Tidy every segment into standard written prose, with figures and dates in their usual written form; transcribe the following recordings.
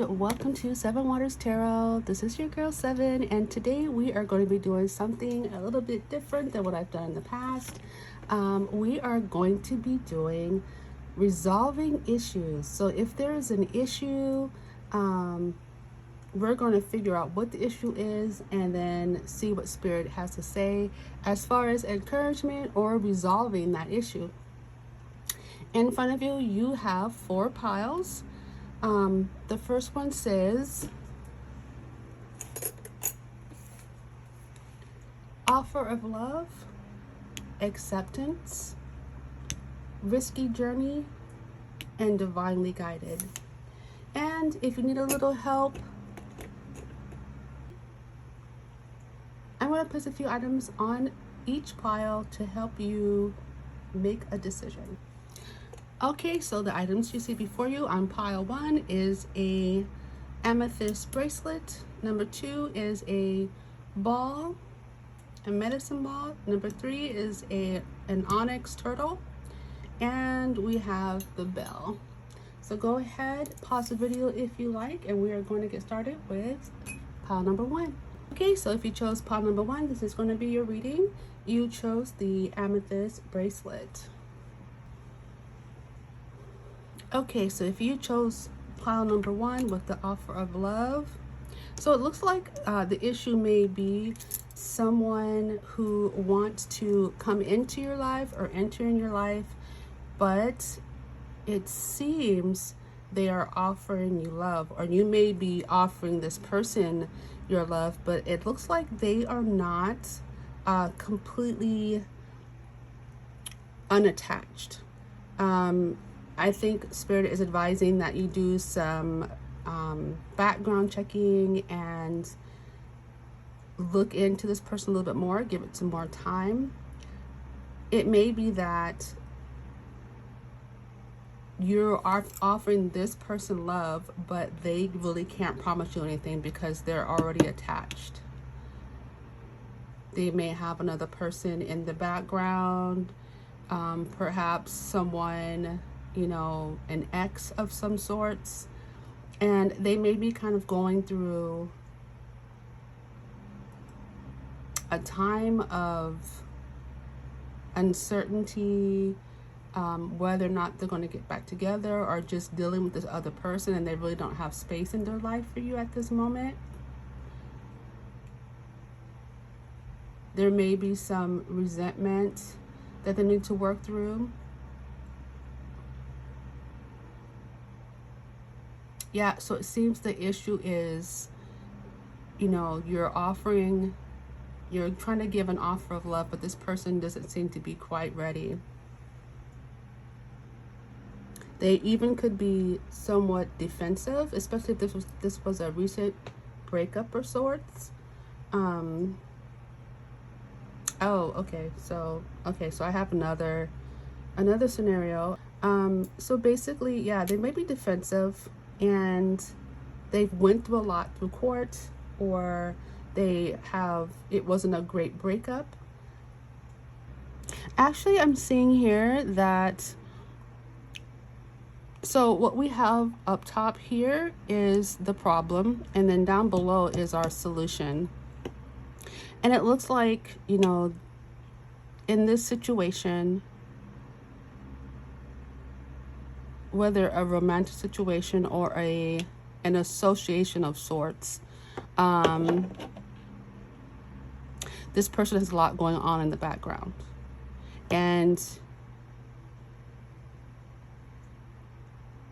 and welcome to Seven Waters Tarot. This is your girl Seven, and today we are going to be doing something a little bit different than what I've done in the past. We are going to be doing resolving issues. So if there is an issue, we're going to figure out what the issue is and then see what Spirit has to say as far as encouragement or resolving that issue. In front of you, you have 4 piles. The first one says, offer of love, acceptance, risky journey, and divinely guided. And if you need a little help, I'm going to place a few items on each pile to help you make a decision. Okay, so the items you see before you on pile 1 is a amethyst bracelet. Number 2 is a ball, a medicine ball. Number 3 is an onyx turtle. And we have the bell. So go ahead, pause the video if you like, and we are going to get started with pile number 1. Okay, so if you chose pile number 1, this is going to be your reading. You chose the amethyst bracelet. Okay, so if you chose pile number 1 with the offer of love, so it looks like the issue may be someone who wants to come into your life or enter in your life, but it seems they are offering you love, or you may be offering this person your love, but it looks like they are not completely unattached. I think Spirit is advising that you do some background checking and look into this person a little bit more, give it some more time. It may be that you are offering this person love, but they really can't promise you anything because they're already attached. They may have another person in the background, perhaps someone, you know, an ex of some sorts, and they may be kind of going through a time of uncertainty, whether or not they're going to get back together, or just dealing with this other person and they really don't have space in their life for you at this moment. There may be some resentment that they need to work through. Yeah, so it seems the issue is, you know, you're trying to give an offer of love, but this person doesn't seem to be quite ready. They even could be somewhat defensive, especially if this was a recent breakup of sorts. Oh, okay. So I have another scenario. So basically, yeah, they may be defensive and they've went through a lot through court, or it wasn't a great breakup. Actually, I'm seeing here that, so what we have up top here is the problem, and then down below is our solution. And it looks like, you know, in this situation, whether a romantic situation or an association of sorts, this person has a lot going on in the background. And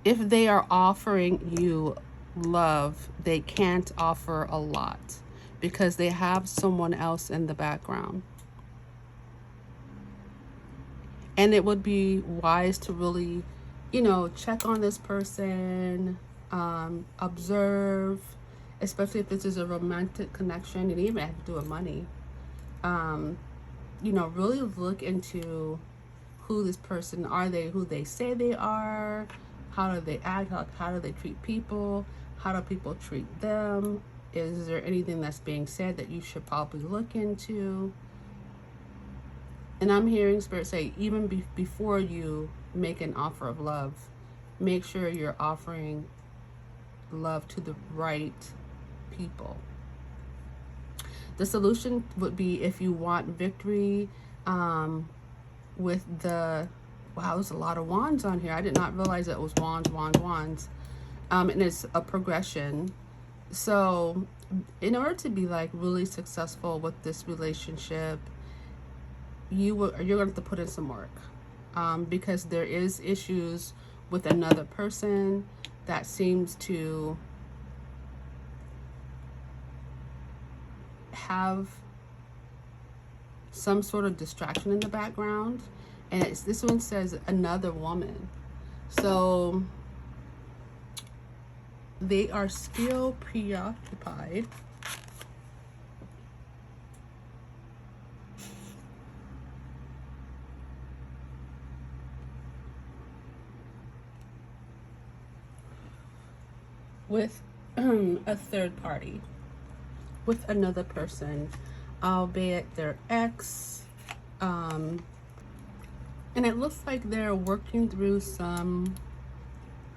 if they are offering you love, they can't offer a lot because they have someone else in the background. And it would be wise to really, you know, check on this person, observe, especially if this is a romantic connection, and even have to do with money. You know, really look into who this person are. They who they say they are? How do they act? How do they treat people? How do people treat them? Is there anything that's being said that you should probably look into? And I'm hearing Spirit say, even before you make an offer of love, make sure you're offering love to the right people. The solution would be, if you want victory, with the, wow, there's a lot of wands on here. I did not realize it was wands, wands, wands. And it's a progression. So in order to be like really successful with this relationship, you're going to have to put in some work, because there is issues with another person that seems to have some sort of distraction in the background. And this one says another woman. So they are still preoccupied with a third party, with another person, albeit their ex. And it looks like they're working through some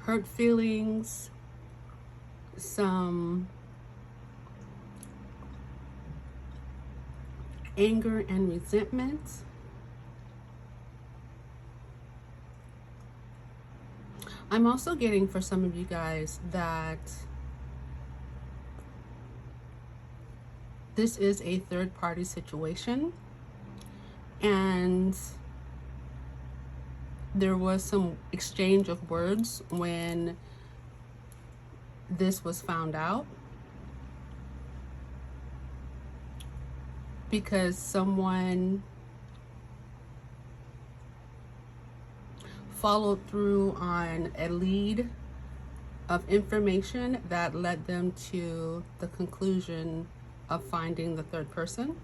hurt feelings, some anger and resentment. I'm also getting, for some of you guys, that this is a third party situation, and there was some exchange of words when this was found out, because someone followed through on a lead of information that led them to the conclusion of finding the third person.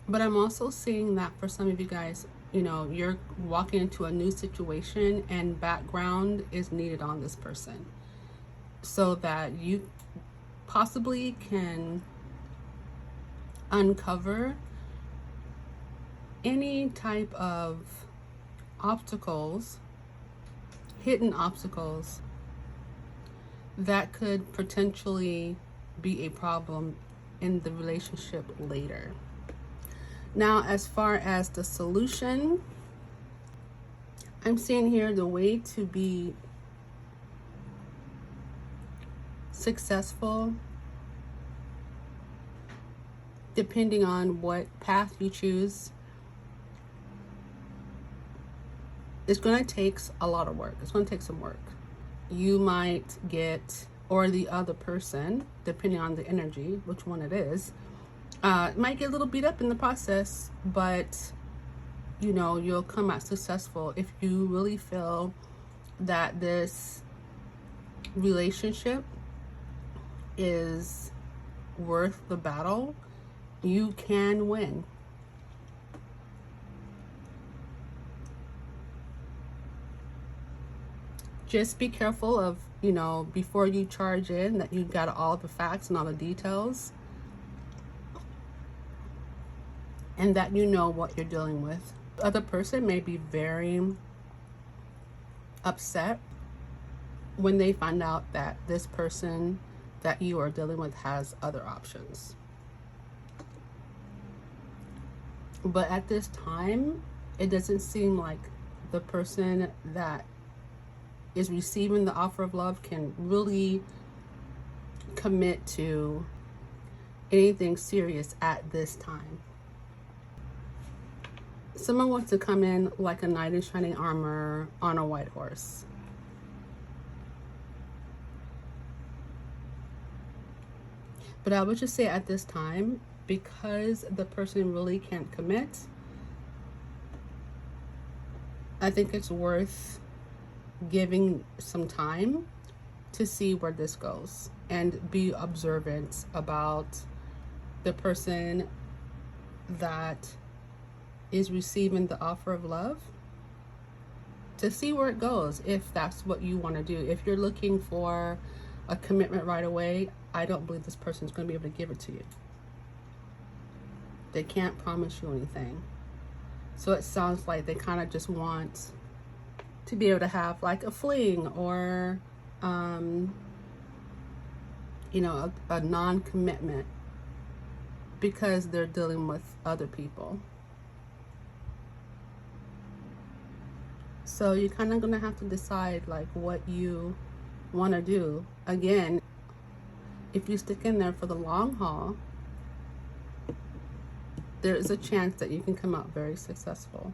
But I'm also seeing that for some of you guys, you know, you're walking into a new situation and background is needed on this person so that you possibly can uncover any type of obstacles, hidden obstacles that could potentially be a problem in the relationship later. Now, as far as the solution, I'm seeing here the way to be successful, depending on what path you choose, it's going to take a lot of work. It's going to take some work. You might get, or the other person, depending on the energy, which one it is, might get a little beat up in the process, but you know, you'll come out successful if you really feel that this relationship is worth the battle. You can win. Just be careful of, you know, before you charge in, that you got all the facts and all the details, and that you know what you're dealing with. The other person may be very upset when they find out that this person that you are dealing with has other options. But at this time, it doesn't seem like the person that is receiving the offer of love can really commit to anything serious at this time. Someone wants to come in like a knight in shining armor on a white horse. But I would just say at this time, because the person really can't commit, I think it's worth giving some time to see where this goes, and be observant about the person that is receiving the offer of love, to see where it goes, if that's what you want to do. If you're looking for a commitment right away, I don't believe this person's going to be able to give it to you. They can't promise you anything. So it sounds like they kind of just want to be able to have like a fling, or you know, a non-commitment, because they're dealing with other people. So you're kind of gonna have to decide like what you want to do. Again, if you stick in there for the long haul, there is a chance that you can come out very successful.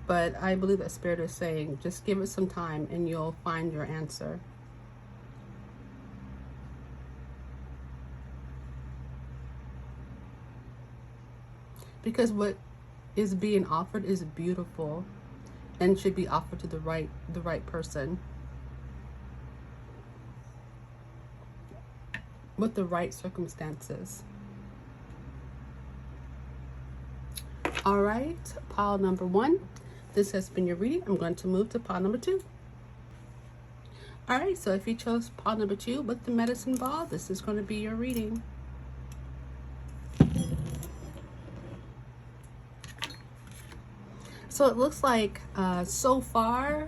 But I believe that Spirit is saying, just give it some time and you'll find your answer. Because what is being offered is beautiful and should be offered to the right person with the right circumstances. All right, pile number 1. This has been your reading. I'm going to move to pile number 2. All right, so if you chose pile number 2 with the medicine ball, this is going to be your reading. So it looks like so far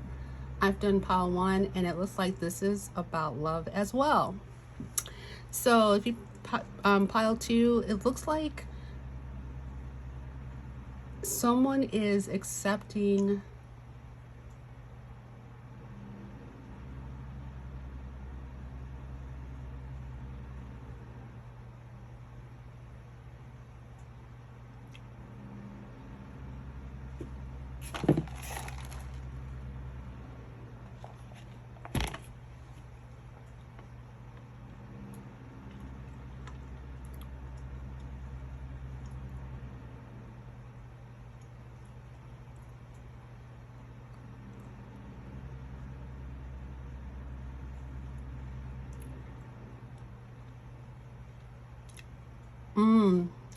I've done pile 1, and it looks like this is about love as well. So if you pile 2, it looks like someone is accepting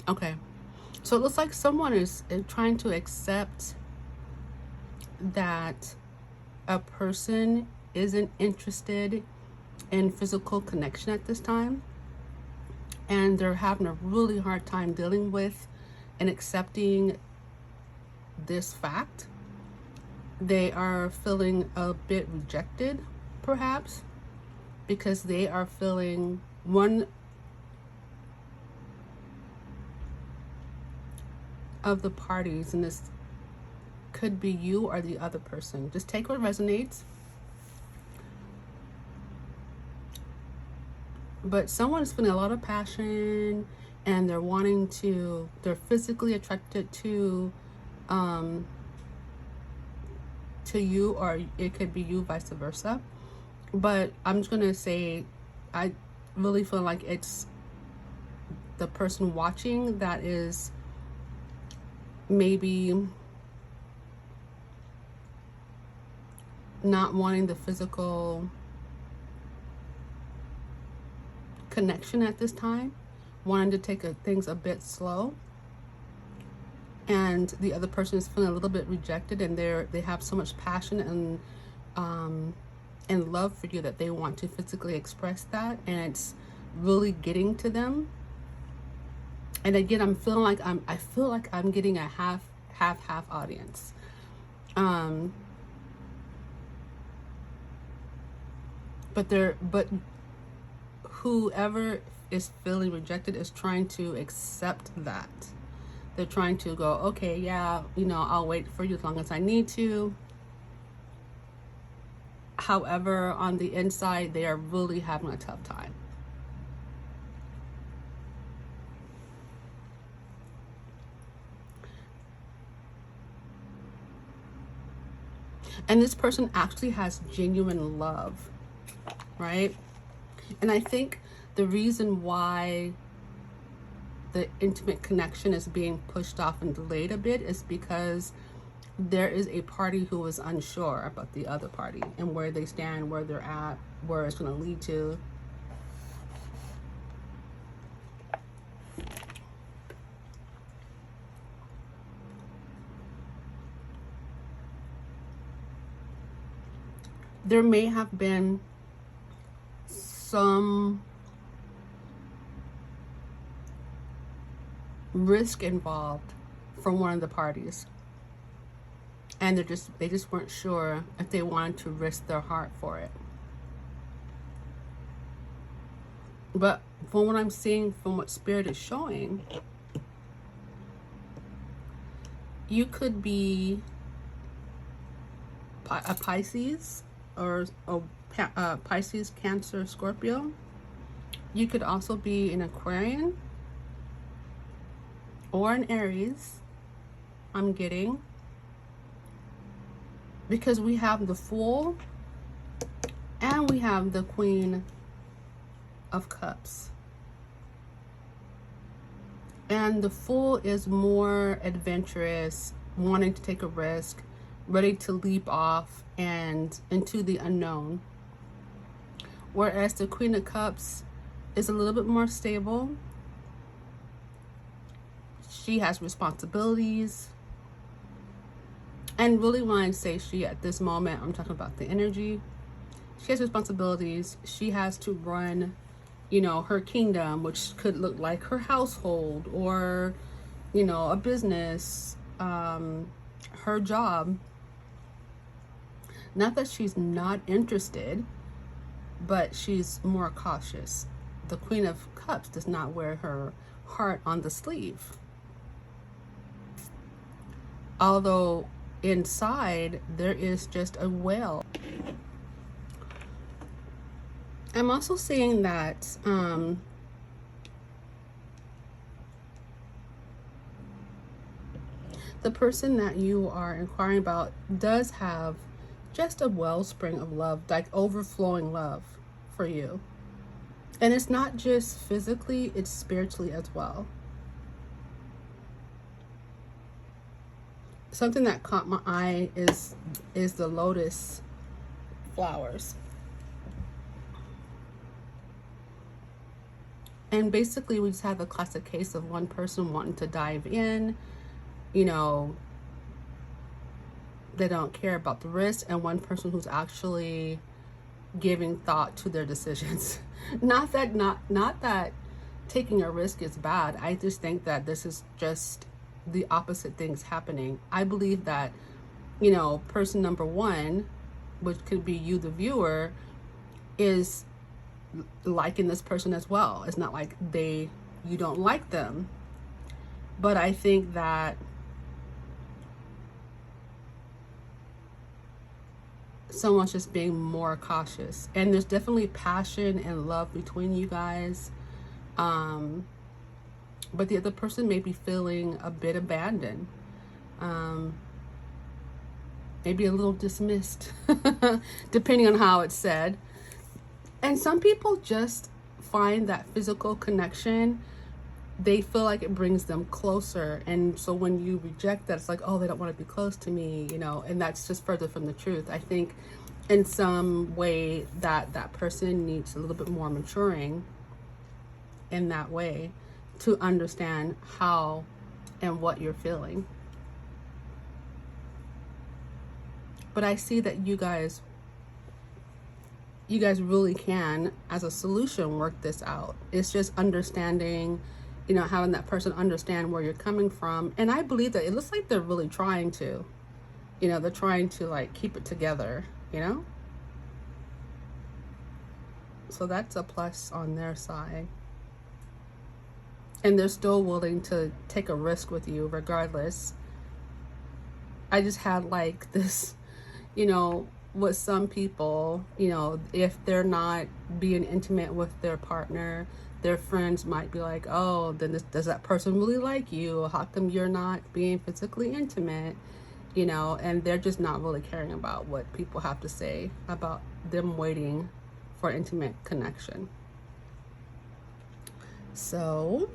okay. So it looks like someone is trying to accept that a person isn't interested in physical connection at this time, and they're having a really hard time dealing with and accepting this fact. They are feeling a bit rejected, perhaps, because they are feeling one of the parties, and this could be you or the other person. Just take what resonates. But someone is feeling a lot of passion, and they're physically attracted to you, or it could be you vice versa. But I'm just gonna say, I really feel like it's the person watching that is maybe not wanting the physical connection at this time, wanting to take things a bit slow, and the other person is feeling a little bit rejected, and they have so much passion and love for you that they want to physically express that, and it's really getting to them. And again, I feel like I'm getting a half audience. But whoever is feeling rejected is trying to accept that. They're trying to go, okay, yeah, you know, I'll wait for you as long as I need to. However, on the inside, they are really having a tough time. And this person actually has genuine love, right? And I think the reason why the intimate connection is being pushed off and delayed a bit is because there is a party who is unsure about the other party and where they stand, where they're at, where it's going to lead to. There may have been some risk involved from one of the parties, and they just weren't sure if they wanted to risk their heart for it. But from what I'm seeing, from what Spirit is showing, you could be a Pisces or a Pisces, Cancer, Scorpio. You could also be an Aquarian or an Aries, I'm getting, because we have the Fool and we have the Queen of Cups. And the Fool is more adventurous, wanting to take a risk, ready to leap off and into the unknown. Whereas the Queen of Cups is a little bit more stable. She has responsibilities. And really when I say she at this moment, I'm talking about the energy. She has responsibilities. She has to run, you know, her kingdom, which could look like her household or, you know, a business, her job. Not that she's not interested, but she's more cautious. The Queen of Cups does not wear her heart on the sleeve. Although inside there is just a well. I'm also seeing that the person that you are inquiring about does have just a wellspring of love, like overflowing love for you. And it's not just physically, it's spiritually as well. Something that caught my eye is the lotus flowers. And basically we just have a classic case of one person wanting to dive in, you know, they don't care about the risk, and one person who's actually giving thought to their decisions. not that taking a risk is bad. I just think that this is just the opposite things happening. I believe that, you know, person number one, which could be you, the viewer, is liking this person as well. It's not like you don't like them, but I think that someone's just being more cautious, and there's definitely passion and love between you guys, but the other person may be feeling a bit abandoned, maybe a little dismissed, depending on how it's said. And some people just find that physical connection, they feel like it brings them closer. And so when you reject that, it's like, oh, they don't want to be close to me, you know, and that's just further from the truth. I think in some way that person needs a little bit more maturing in that way to understand how and what you're feeling. But I see that you guys really can, as a solution, work this out. It's just understanding, you know, having that person understand where you're coming from. And I believe that it looks like they're really trying to, you know, they're trying to like keep it together, you know? So that's a plus on their side. And they're still willing to take a risk with you regardless. I just had like this, you know, with some people, you know, if they're not being intimate with their partner, their friends might be like, oh, then does that person really like you? How come you're not being physically intimate? You know, and they're just not really caring about what people have to say about them waiting for intimate connection. So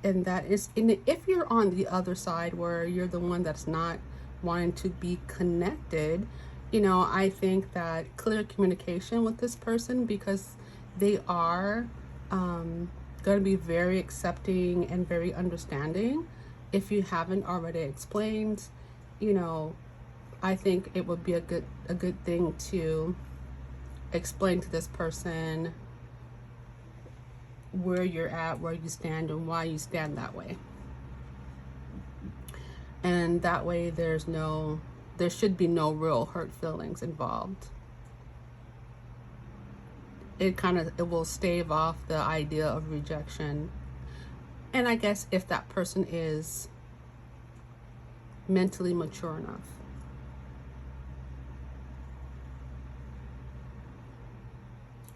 and that is, and if you're on the other side where you're the one that's not wanting to be connected, you know, I think that clear communication with this person, because they are going to be very accepting and very understanding. If you haven't already explained, you know, I think it would be a good thing to explain to this person where you're at, where you stand, and why you stand that way. And that way there should be no real hurt feelings involved. It will stave off the idea of rejection. And I guess if that person is mentally mature enough.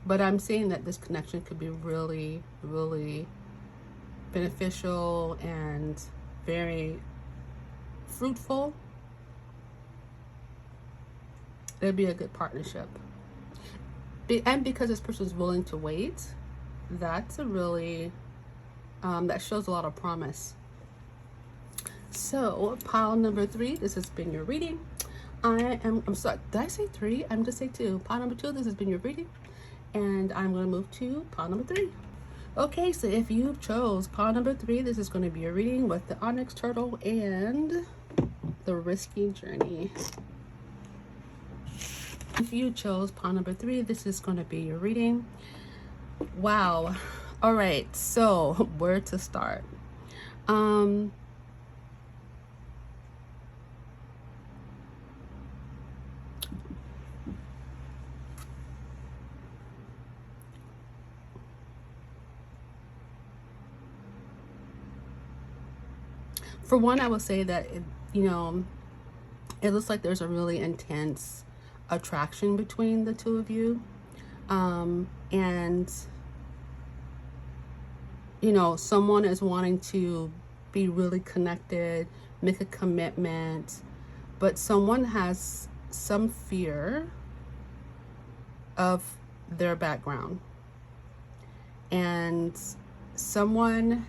But I'm seeing that this connection could be really, really beneficial and very fruitful. It'd be a good partnership. And because this person's willing to wait, that's a really, that shows a lot of promise. So pile number 3, this has been your reading. I'm sorry, did I say 3? I'm just saying 2. Pile number 2, this has been your reading. And I'm going to move to pile number 3. Okay, so if you chose pile number 3, this is going to be your reading with the onyx turtle and the risky journey. If you chose pile number 3, this is going to be your reading. Wow. All right, so where to start? For one, I will say that, it looks like there's a really intense attraction between the two of you. And, someone is wanting to be really connected, make a commitment, but someone has some fear of their background. And someone's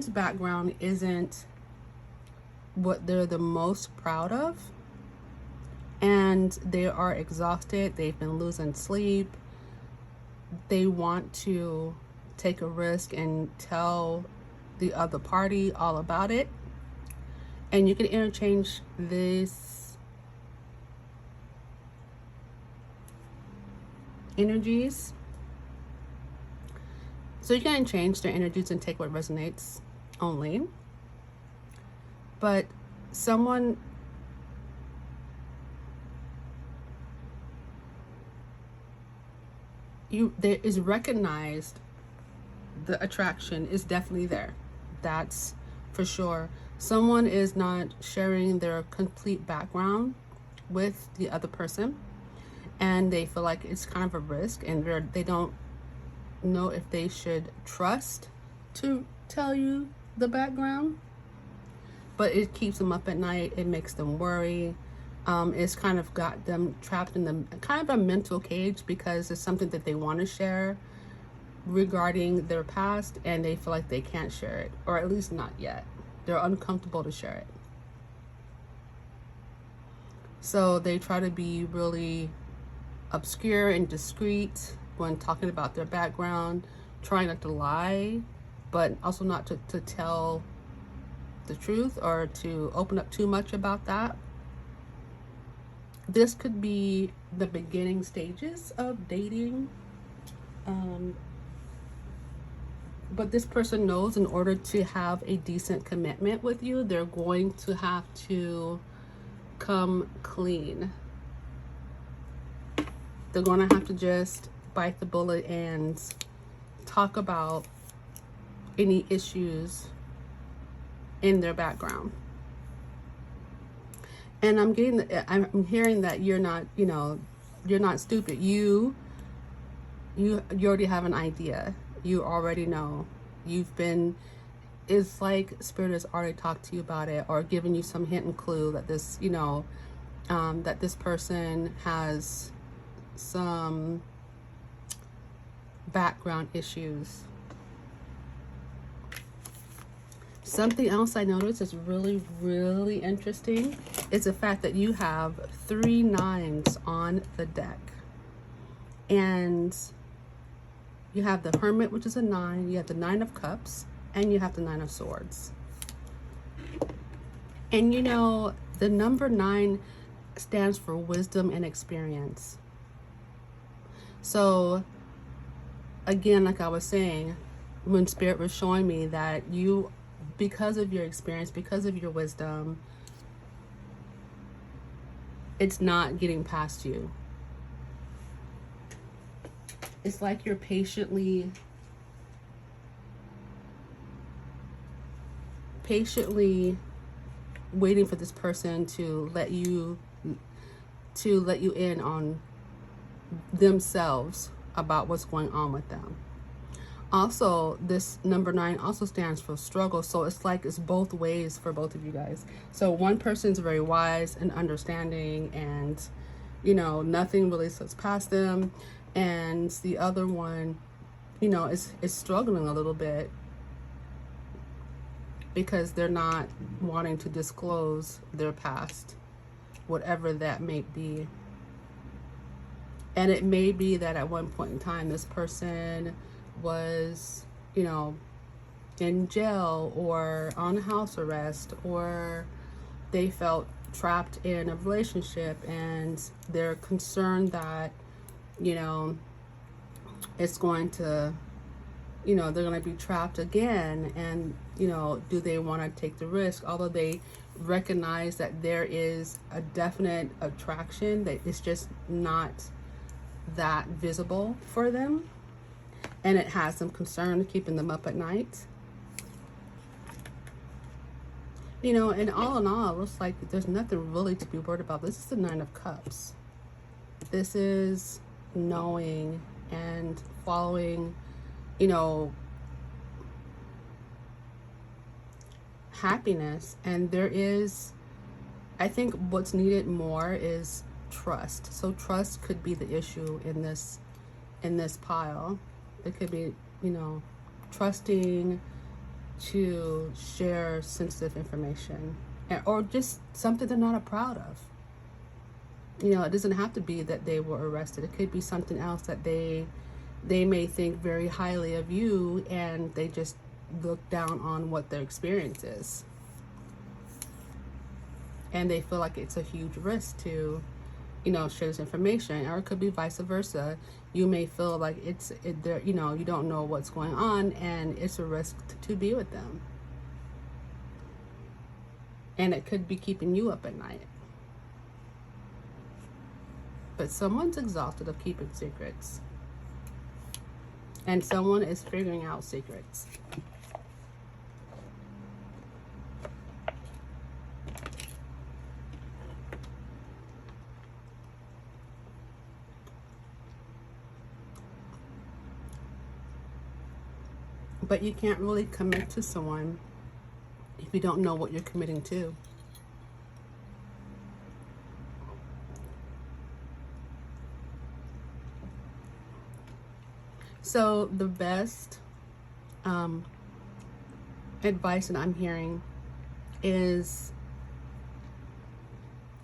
background isn't what they're the most proud of, and they are exhausted. They've been losing sleep. They want to take a risk and tell the other party all about it. And you can interchange these energies. So you can change their energies and take what resonates only. But someone there is recognized, the attraction is definitely there. That's for sure. Someone is not sharing their complete background with the other person, and they feel like it's kind of a risk, and they don't know if they should trust to tell you the background. But it keeps them up at night. It makes them worry. It's kind of got them trapped in the kind of a mental cage, because it's something that they want to share regarding their past, and they feel like they can't share it, or at least not yet. They're uncomfortable to share it. So they try to be really obscure and discreet when talking about their background, trying not to lie, but also not to tell the truth or to open up too much about that. This could be the beginning stages of dating. But this person knows in order to have a decent commitment with you, they're going to have to come clean. They're going to have to just bite the bullet and talk about any issues in their background. And I'm hearing that you're not, you're not stupid. You already have an idea. You already know. It's like Spirit has already talked to you about it, or given you some hint and clue that this, that this person has some background issues. Something else I noticed is really, really interesting is the fact that you have 3 9s on the deck. And you have the Hermit, which is a 9. You have the 9 of Cups, and you have the 9 of Swords. And the number 9, stands for wisdom and experience. So again, like I was saying, when Spirit was showing me that you, because of your experience, because of your wisdom, it's not getting past you. It's like you're patiently waiting for this person to let you in on themselves about what's going on with them. Also, this number 9 also stands for struggle. So it's like it's both ways for both of you guys. So one person's very wise and understanding, and nothing really slips past them, and the other one is struggling a little bit because they're not wanting to disclose their past, whatever that may be. And it may be that at one point in time this person was in jail or on house arrest, or they felt trapped in a relationship and they're concerned that it's going to they're going to be trapped again, and do they want to take the risk, although they recognize that there is a definite attraction, that it's just not that visible for them, and it has them concerned, keeping them up at night. And all in all, it looks like there's nothing really to be worried about. This is the 9 of Cups. This is knowing and following, happiness. And there is, I think what's needed more is trust. So trust could be the issue in this pile. It could be, trusting to share sensitive information, or just something they're not proud of. It doesn't have to be that they were arrested. It could be something else that they may think very highly of you, and they just look down on what their experience is, and they feel like it's a huge risk to share this information. Or it could be vice versa. You may feel like you don't know what's going on, and it's a risk to be with them, and it could be keeping you up at night. But someone's exhausted of keeping secrets, and someone is figuring out secrets. But you can't really commit to someone if you don't know what you're committing to. So the best advice that I'm hearing is,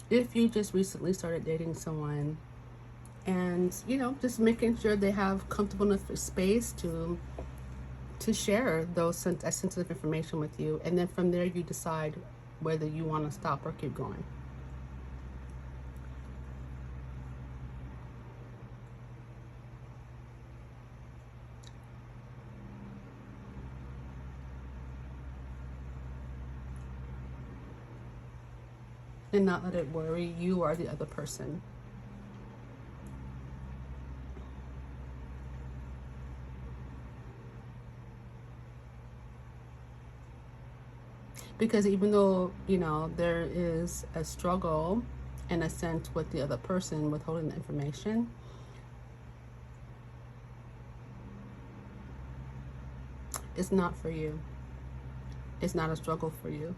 if you just recently started dating someone, and just making sure they have comfortable enough space to share those sensitive information with you, and then from there you decide whether you want to stop or keep going. And not let it worry you or the other person. Because even though, there is a struggle in a sense with the other person withholding the information, it's not for you. It's not a struggle for you.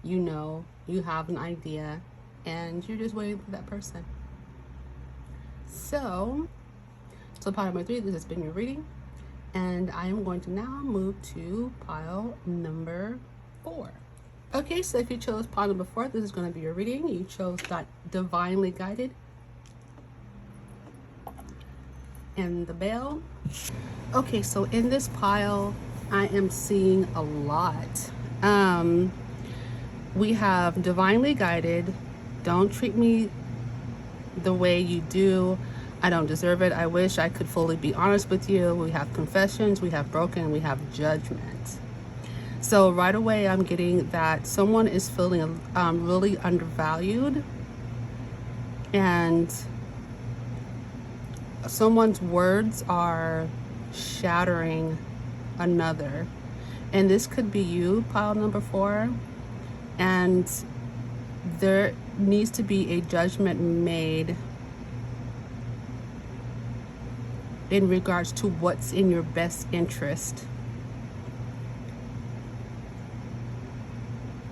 You have an idea, and you're just waiting for that person. So pile number 3, this has been your reading, and I am going to now move to pile number 4. Okay, so if you chose pile number 4, this is going to be your reading. You chose Divinely Guided and the Bell. Okay, so in this pile, I am seeing a lot. We have Divinely Guided, Don't treat me the way you do. I don't deserve it. I wish I could fully be honest with you. We have confessions, we have broken, we have judgment. So right away, I'm getting that someone is feeling really undervalued, and someone's words are shattering another. And this could be you, pile number 4. And there needs to be a judgment made in regards to what's in your best interest.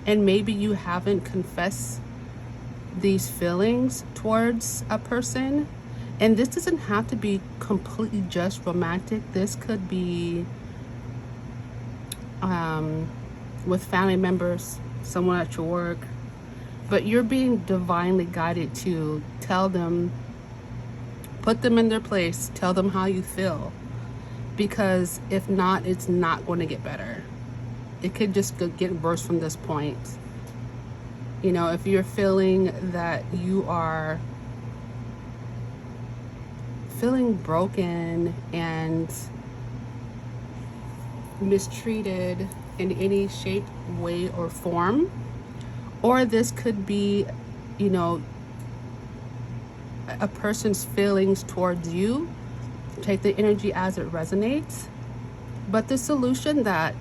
And maybe you haven't confessed these feelings towards a person. And this doesn't have to be completely just romantic. This could be with family members, someone at your work. But you're being divinely guided to tell them, put them in their place, tell them how you feel. Because if not, it's not going to get better. It could just get worse from this point. You know, if you're feeling that you are feeling broken and mistreated in any shape, way, or form, or this could be, you know, a person's feelings towards you. Take the energy as it resonates. But the solution that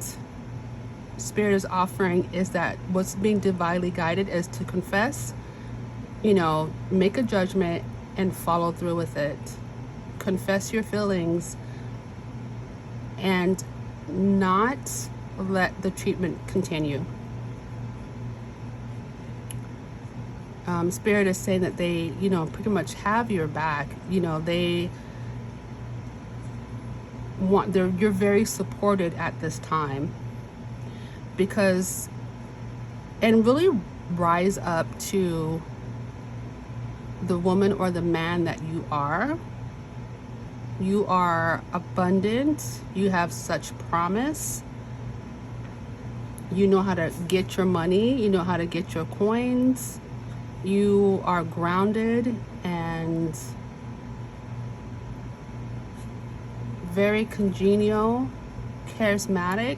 Spirit is offering is that what's being divinely guided is to confess, you know, make a judgment and follow through with it. Confess your feelings and not let the treatment continue. Spirit is saying that they, you know, pretty much have your back. You know, they want, you're very supported at this time, because, and really rise up to the woman or the man that you are. You are abundant. You have such promise. You know how to get your money. You know how to get your coins. You are grounded and very congenial, charismatic.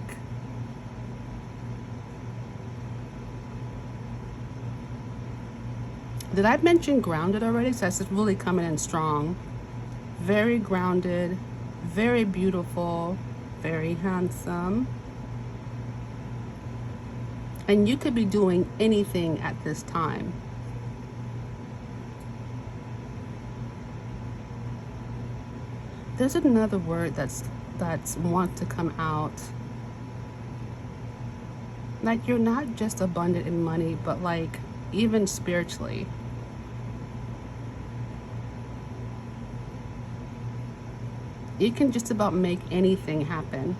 Did I mention grounded already? So that's really coming in strong. Very grounded, very beautiful, very handsome. And you could be doing anything at this time. There's another word that's want to come out. Like, you're not just abundant in money, but like even spiritually. You can just about make anything happen.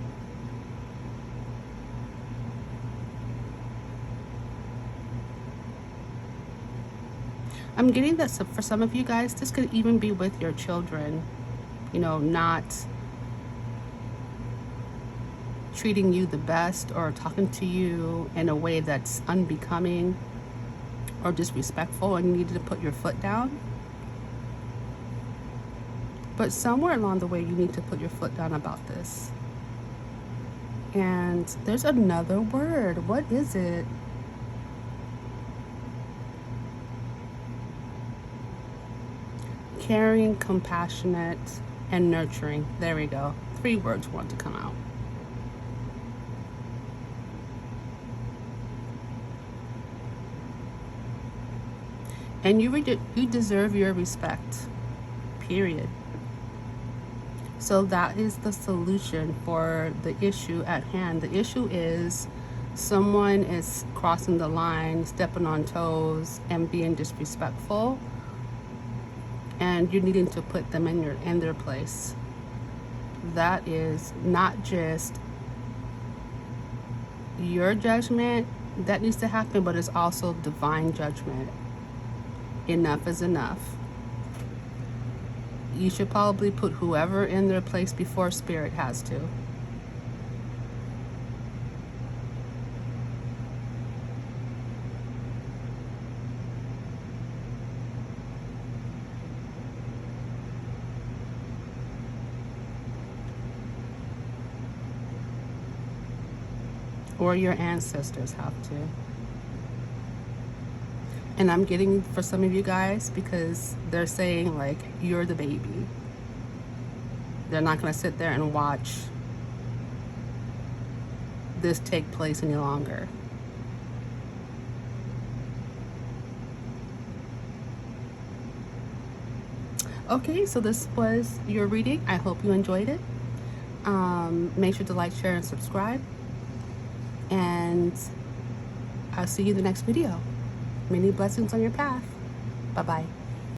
I'm getting that for some of you guys, this could even be with your children. You know, not treating you the best or talking to you in a way that's unbecoming or disrespectful, and you needed to put your foot down. But somewhere along the way, you need to put your foot down about this. And there's another word. What is it? Caring, compassionate, and nurturing. There we go. 3 words want to come out. And you deserve your respect. Period. So that is the solution for the issue at hand. The issue is someone is crossing the line, stepping on toes, and being disrespectful. And you're needing to put them in their place. That is not just your judgment that needs to happen, but it's also divine judgment. Enough is enough. You should probably put whoever in their place before Spirit has to. or your ancestors have to. And I'm getting for some of you guys because they're saying like you're the baby. They're not going to sit there and watch this take place any longer. Okay, so this was your reading. I hope you enjoyed it. Make sure to like, share, and subscribe. And I'll see you in the next video. Many blessings on your path. Bye-bye.